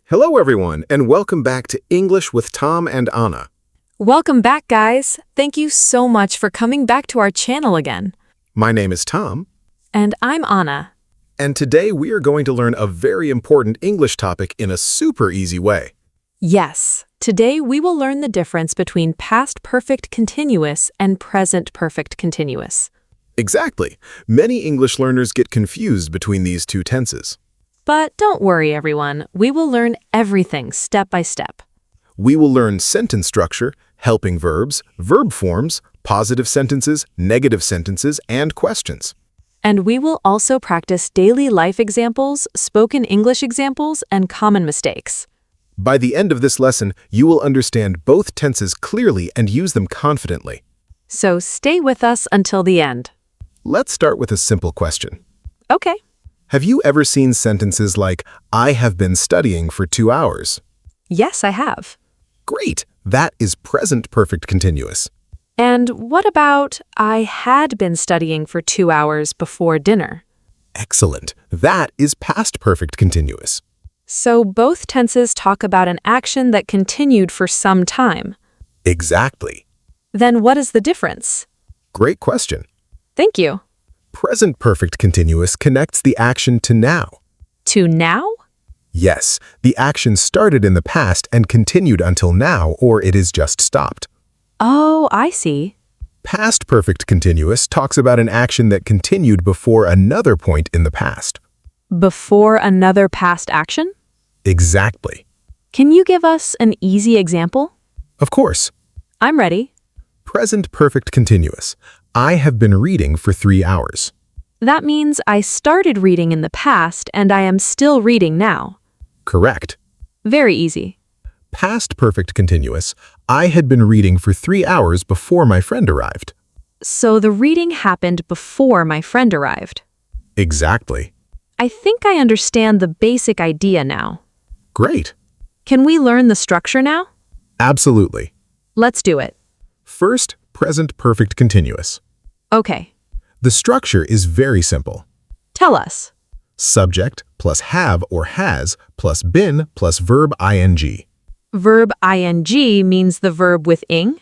Hello, everyone, and welcome back to English with Tom and Anna. Welcome back, guys. Thank you so much for coming back to our channel again. My name is Tom, And I'm Anna. and today we are going to learn a very important English topic in a super easy way. Yes, today we will learn the difference between past perfect continuous and present perfect continuous. Exactly. Many English learners get confused between these two tenses. But don't worry, everyone. We will learn everything step by step. We will learn sentence structure, helping verbs, verb forms, positive sentences, negative sentences, and questions. And we will also practice daily life examples, spoken English examples, and common mistakes. By the end of this lesson, you will understand both tenses clearly and use them confidently. So stay with us until the end. Let's start with a simple question. Okay. Have you ever seen sentences like, I have been studying for 2 hours? Yes, I have. Great! That is present perfect continuous. And what about I had been studying for 2 hours before dinner? Excellent. That is past perfect continuous. So both tenses talk about an action that continued for some time. Exactly. Then what is the difference? Great question. Thank you. Present perfect continuous connects the action to now. To now? Yes, the action started in the past and continued until now, or it is just stopped. Oh, I see. Past perfect continuous talks about an action that continued before another point in the past. Before another past action? Exactly. Can you give us an easy example? Of course. I'm ready. Present perfect continuous. I have been reading for 3 hours. That means I started reading in the past and I am still reading now. Correct. Very easy. Past perfect continuous. I had been reading for 3 hours before my friend arrived. So the reading happened before my friend arrived. Exactly. I think I understand the basic idea now. Great. Can we learn the structure now? Absolutely. Let's do it. First, present perfect continuous. Okay. The structure is very simple. Tell us. Subject plus have or has plus been plus verb ing. Verb ing means the verb with ing,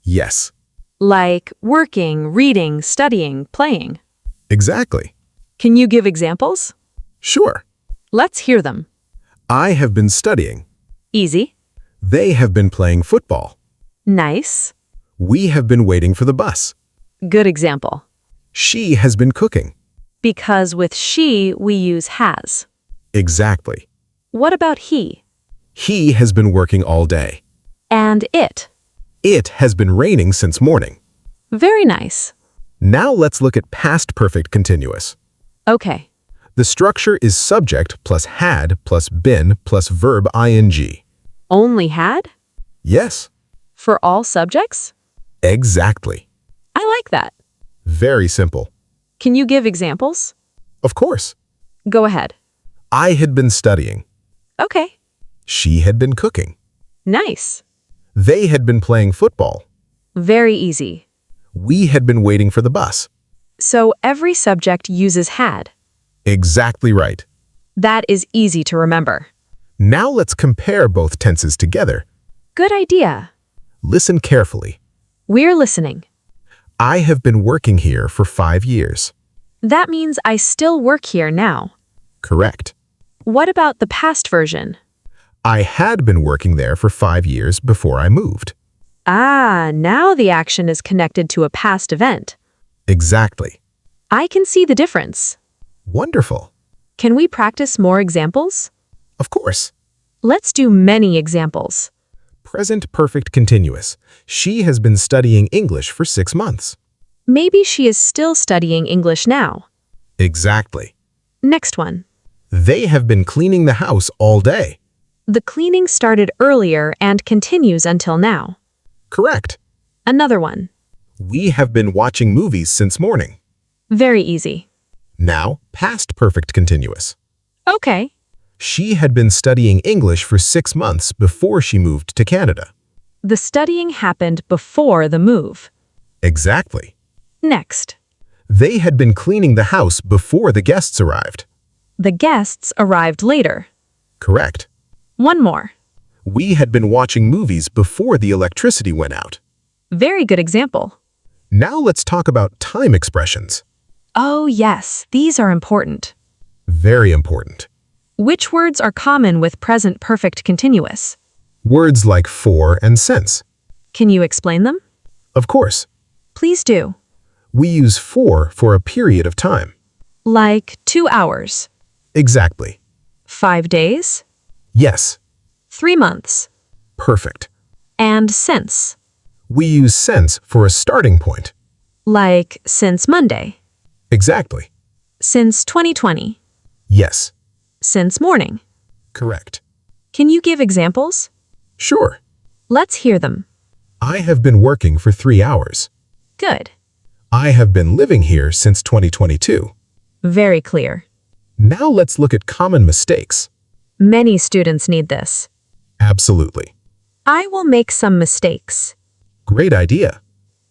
Yes, like working, reading, studying, playing. exactly. Can you give examples? Sure. Let's hear them. I have been studying. Easy. They have been playing football. Nice. We have been waiting for the bus. Good example. She has been cooking. Because with she, we use has. Exactly. What about he? He has been working all day. And it. It has been raining since morning. Very nice. Now let's look at past perfect continuous. Okay. The structure is subject plus had plus been plus verb ing. Only had? Yes, For all subjects? exactly. I like that. Very simple. Can you give examples? Of course. Go ahead. I had been studying. Okay. She had been cooking. Nice. They had been playing football. Very easy. We had been waiting for the bus. So every subject uses had. Exactly right. That is easy to remember. Now let's compare both tenses together. Good idea. Listen carefully. We're listening. I have been working here for 5 years. That means I still work here now. Correct. What about the past version? I had been working there for 5 years before I moved. Ah, now the action is connected to a past event. Exactly. I can see the difference. Wonderful. Can we practice more examples? Of course. Let's do many examples. Present perfect continuous. She has been studying English for 6 months. Maybe she is still studying English now. Exactly. Next one. They have been cleaning the house all day. The cleaning started earlier and continues until now. Correct. Another one. We have been watching movies since morning. Very easy. Now, past perfect continuous. Okay. She had been studying English for 6 months before she moved to Canada. The studying happened before the move. Exactly. Next. They had been cleaning the house before the guests arrived. The guests arrived later. Correct. One more. We had been watching movies before the electricity went out. Very good example. Now let's talk about time expressions. Oh, yes, these are important. Very important. Which words are common with present perfect continuous? Words like for and since. Can you explain them? Of course, Please do. we use for a period of time. Like 2 hours, Exactly. 5 days, Yes. 3 months, Perfect. and since. We use since for a starting point. Like since Monday, Exactly. since 2020, Yes. since morning. Correct. Can you give examples? Sure. Let's hear them. I have been working for 3 hours. Good. I have been living here since 2022. Very clear. Now let's look at common mistakes. Many students need this. Absolutely. I will make some mistakes. Great idea.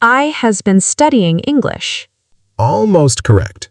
I has been studying English. Almost correct.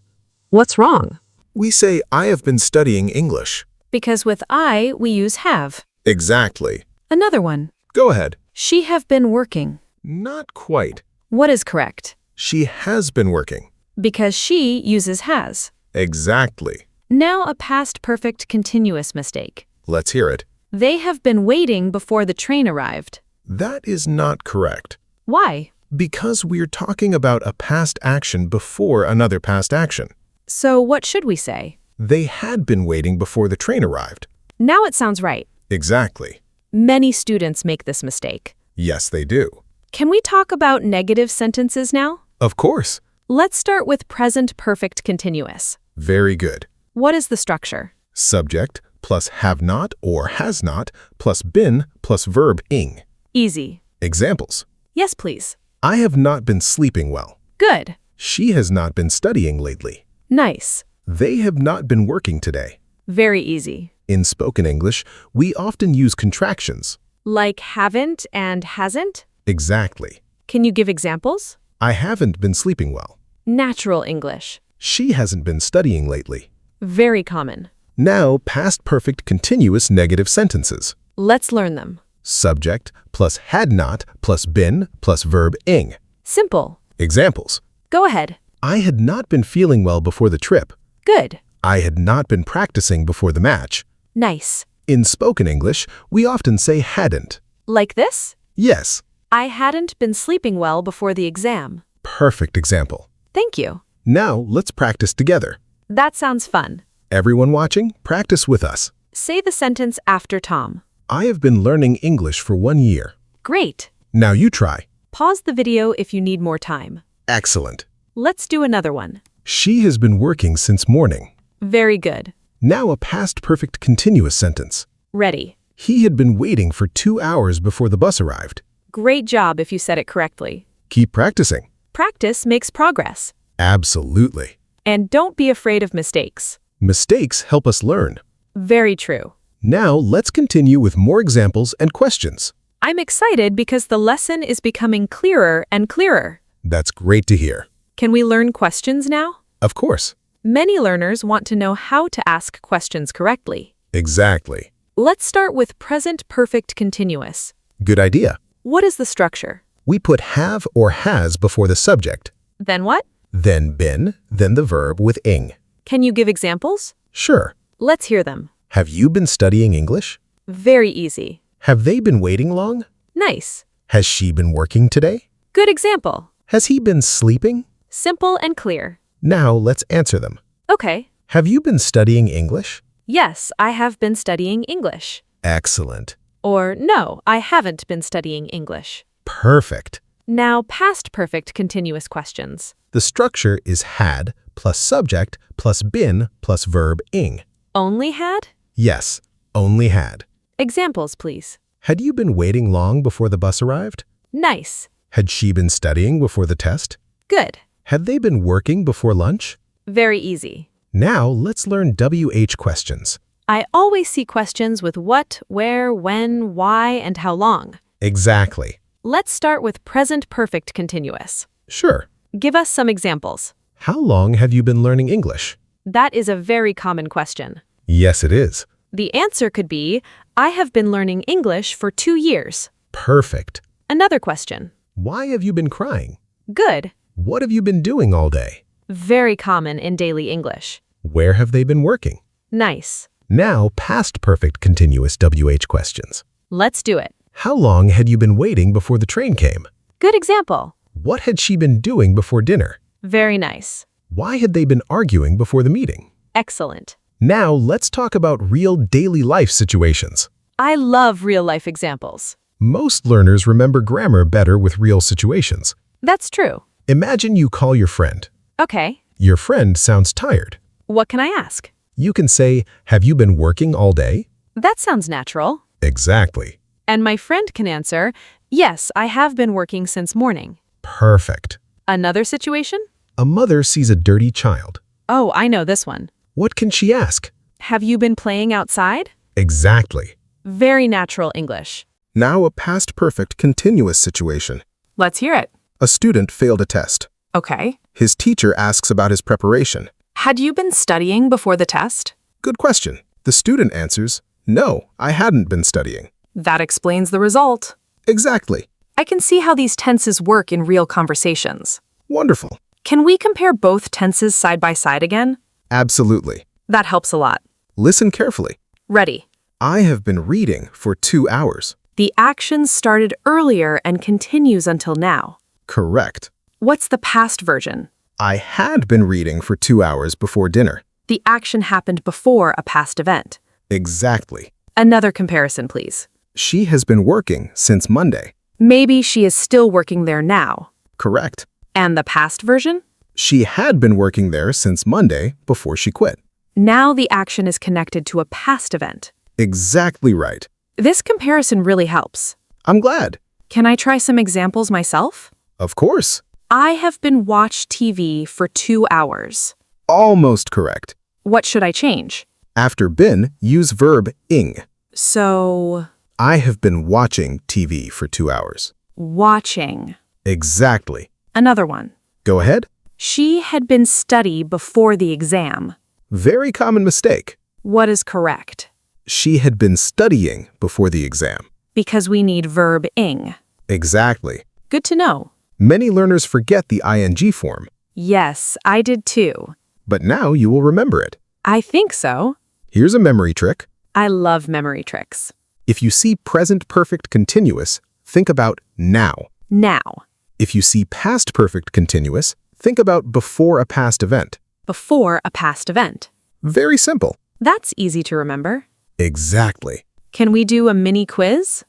What's wrong? We say, I have been studying English. Because with I, we use have. Exactly. Another one. Go ahead. She have been working. Not quite. What is correct? She has been working. Because she uses has. Exactly. Now a past perfect continuous mistake. Let's hear it. They have been waiting before the train arrived. That is not correct. Why? Because we're talking about a past action before another past action. So what should we say? They had been waiting before the train arrived. Now it sounds right. Exactly. Many students make this mistake. Yes, they do. Can we talk about negative sentences now? Of course. Let's start with present perfect continuous. Very good. What is the structure? Subject plus have not or has not plus been plus verb ing. Easy. Examples. Yes, please. I have not been sleeping well. Good. She has not been studying lately. Nice. They have not been working today. Very easy. In spoken English, we often use contractions. Like haven't and hasn't? Exactly. Can you give examples? I haven't been sleeping well. Natural English. She hasn't been studying lately. Very common. Now, past perfect continuous negative sentences. Let's learn them. Subject plus had not plus been plus verb ing. Simple. Examples. Go ahead. I had not been feeling well before the trip. Good. I had not been practicing before the match. Nice. In spoken English, we often say hadn't. Like this? Yes. I hadn't been sleeping well before the exam. Perfect example. Thank you. Now, let's practice together. That sounds fun. Everyone watching, practice with us. Say the sentence after Tom. I have been learning English for 1 year. Great. Now you try. Pause the video if you need more time. Excellent. Let's do another one. She has been working since morning. Very good. Now a past perfect continuous sentence. Ready. He had been waiting for 2 hours before the bus arrived. Great job if you said it correctly. Keep practicing. Practice makes progress. Absolutely. And don't be afraid of mistakes. Mistakes help us learn. Very true. Now let's continue with more examples and questions. I'm excited because the lesson is becoming clearer and clearer. That's great to hear. Can we learn questions now? Of course. Many learners want to know how to ask questions correctly. Exactly. Let's start with present perfect continuous. Good idea. What is the structure? We put have or has before the subject, Then what? then been, then the verb with ing. Can you give examples? Sure. Let's hear them. Have you been studying English? Very easy. Have they been waiting long? Nice. Has she been working today? Good example. Has he been sleeping? Simple and clear. Now let's answer them. Okay. Have you been studying English? Yes, I have been studying English. Excellent. Or no, I haven't been studying English. Perfect. Now, past perfect continuous questions. The structure is had plus subject plus been plus verb ing. Only had? Yes, only had. Examples, please. Had you been waiting long before the bus arrived? Nice. Had she been studying before the test? Good. Had they been working before lunch? Very easy. Now let's learn WH questions. I always see questions with what, where, when, why, and how long. Exactly. Let's start with present perfect continuous. Sure. Give us some examples. How long have you been learning English? That is a very common question. Yes, it is. The answer could be, I have been learning English for 2 years. Perfect. Another question. Why have you been crying? Good. What have you been doing all day? Very common in daily English. Where have they been working? Nice. Now, past perfect continuous WH questions. Let's do it. How long had you been waiting before the train came? Good example. What had she been doing before dinner? Very nice. Why had they been arguing before the meeting? Excellent. Now, let's talk about real daily life situations. I love real-life examples. Most learners remember grammar better with real situations. That's true. Imagine you call your friend. Okay. Your friend sounds tired. What can I ask? You can say, "Have you been working all day?" That sounds natural. Exactly. And my friend can answer, yes, I have been working since morning. Perfect. Another situation? A mother sees a dirty child. Oh, I know this one. What can she ask? Have you been playing outside? Exactly. Very natural English. Now a past perfect continuous situation. Let's hear it. A student failed a test. Okay. His teacher asks about his preparation. Had you been studying before the test? Good question. The student answers, "No, I hadn't been studying." That explains the result. Exactly. I can see how these tenses work in real conversations. Wonderful. Can we compare both tenses side by side again? Absolutely. That helps a lot. Listen carefully. Ready. I have been reading for 2 hours. The action started earlier and continues until now. Correct. What's the past version? I had been reading for 2 hours before dinner. The action happened before a past event. Exactly. Another comparison, please. She has been working since Monday. Maybe she is still working there now. Correct. And the past version? She had been working there since Monday before she quit. Now the action is connected to a past event. Exactly right. This comparison really helps. I'm glad. Can I try some examples myself? Of course. I have been watched TV for 2 hours. Almost correct. What should I change? After been, use verb ing. So, I have been watching TV for 2 hours. watching. Exactly. Another one. Go ahead. She had been study before the exam. Very common mistake. What is correct? She had been studying before the exam. Because we need verb ing. Exactly. Good to know. Many learners forget the ing form, Yes, I did too. but now you will remember it. I think so. Here's a memory trick. I love memory tricks. If you see present perfect continuous, think about now. Now, If you see past perfect continuous, think about before a past event. before a past event. Very simple. That's easy to remember. Exactly. Can we do a mini quiz?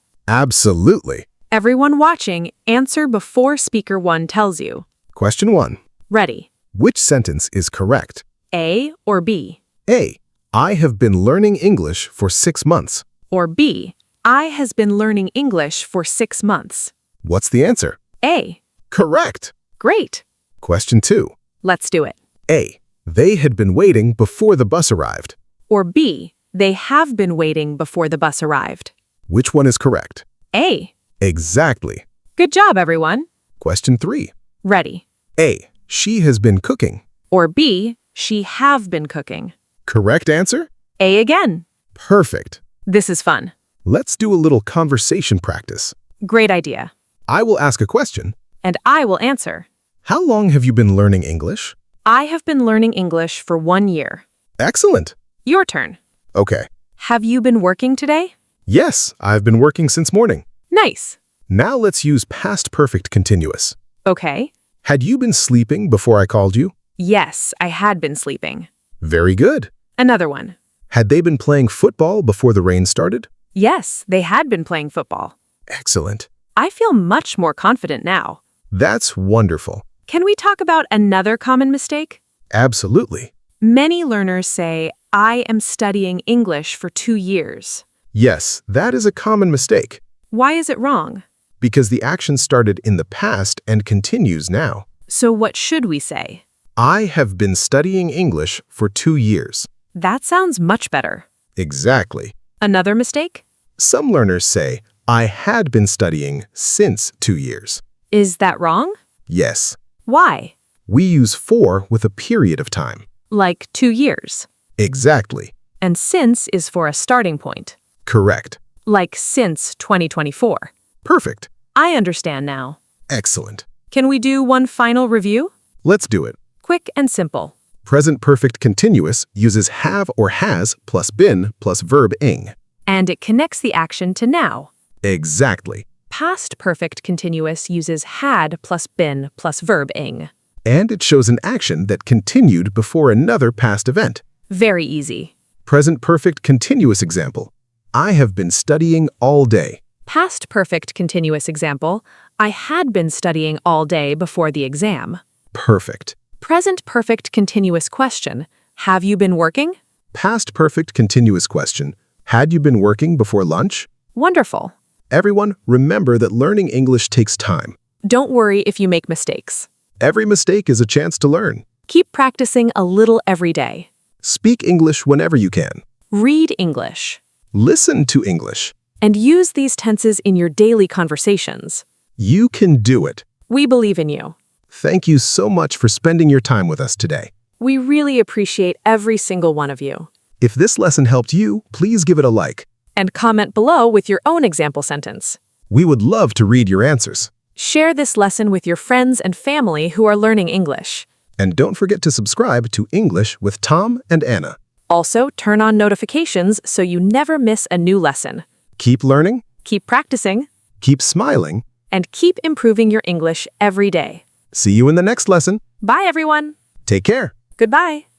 Absolutely. Everyone watching, answer before speaker 1 tells you. Question 1. Ready. Which sentence is correct? A or B? A. I have been learning English for 6 months. Or B? I has been learning English for 6 months. What's the answer? A. Correct. Great. Question 2. Let's do it. A. They had been waiting before the bus arrived. Or B. They have been waiting before the bus arrived. Which one is correct? A. Exactly. Good job, everyone. Question 3. Ready. A. She has been cooking. Or B. She have been cooking. Correct answer? A again. Perfect. This is fun. Let's do a little conversation practice. Great idea. I will ask a question. And I will answer. How long have you been learning English? I have been learning English for 1 year. Excellent. Your turn. Okay. Have you been working today? Yes, I've been working since morning. Nice. Now let's use past perfect continuous. Okay. Had you been sleeping before I called you? Yes, I had been sleeping. Very good. Another one. Had they been playing football before the rain started? Yes, they had been playing football. Excellent. I feel much more confident now. That's wonderful. Can we talk about another common mistake? Absolutely. Many learners say, I am studying English for 2 years. Yes, that is a common mistake Why is it wrong? because the action started in the past and continues now. So what should we say? I have been studying English for 2 years. That sounds much better. Exactly. Another mistake? Some learners say, I had been studying since 2 years. Is that wrong? Yes. Why? We use for with a period of time. Like 2 years. Exactly. And since is for a starting point. Correct. like since 2024. Perfect. I understand now. Excellent. Can we do one final review? Let's do it. Quick and simple. Present perfect continuous uses have or has plus been plus verb ing. And it connects the action to now. Exactly. Past perfect continuous uses had plus been plus verb ing. And it shows an action that continued before another past event. Very easy. Present perfect continuous example. I have been studying all day. Past perfect continuous example. I had been studying all day before the exam. Perfect. Present perfect continuous question. Have you been working? Past perfect continuous question. Had you been working before lunch? Wonderful. Everyone, remember that learning English takes time. Don't worry if you make mistakes. Every mistake is a chance to learn. Keep practicing a little every day. Speak English whenever you can. Read English. Listen to English. And use these tenses in your daily conversations. You can do it. We believe in you. Thank you so much for spending your time with us today. We really appreciate every single one of you. If this lesson helped you, please give it a like. And comment below with your own example sentence. We would love to read your answers. Share this lesson with your friends and family who are learning English. And don't forget to subscribe to English with Tom and Anna. Also, turn on notifications so you never miss a new lesson. Keep learning, Keep practicing, keep smiling. and keep improving your English every day. See you in the next lesson. Bye, everyone. Take care. Goodbye.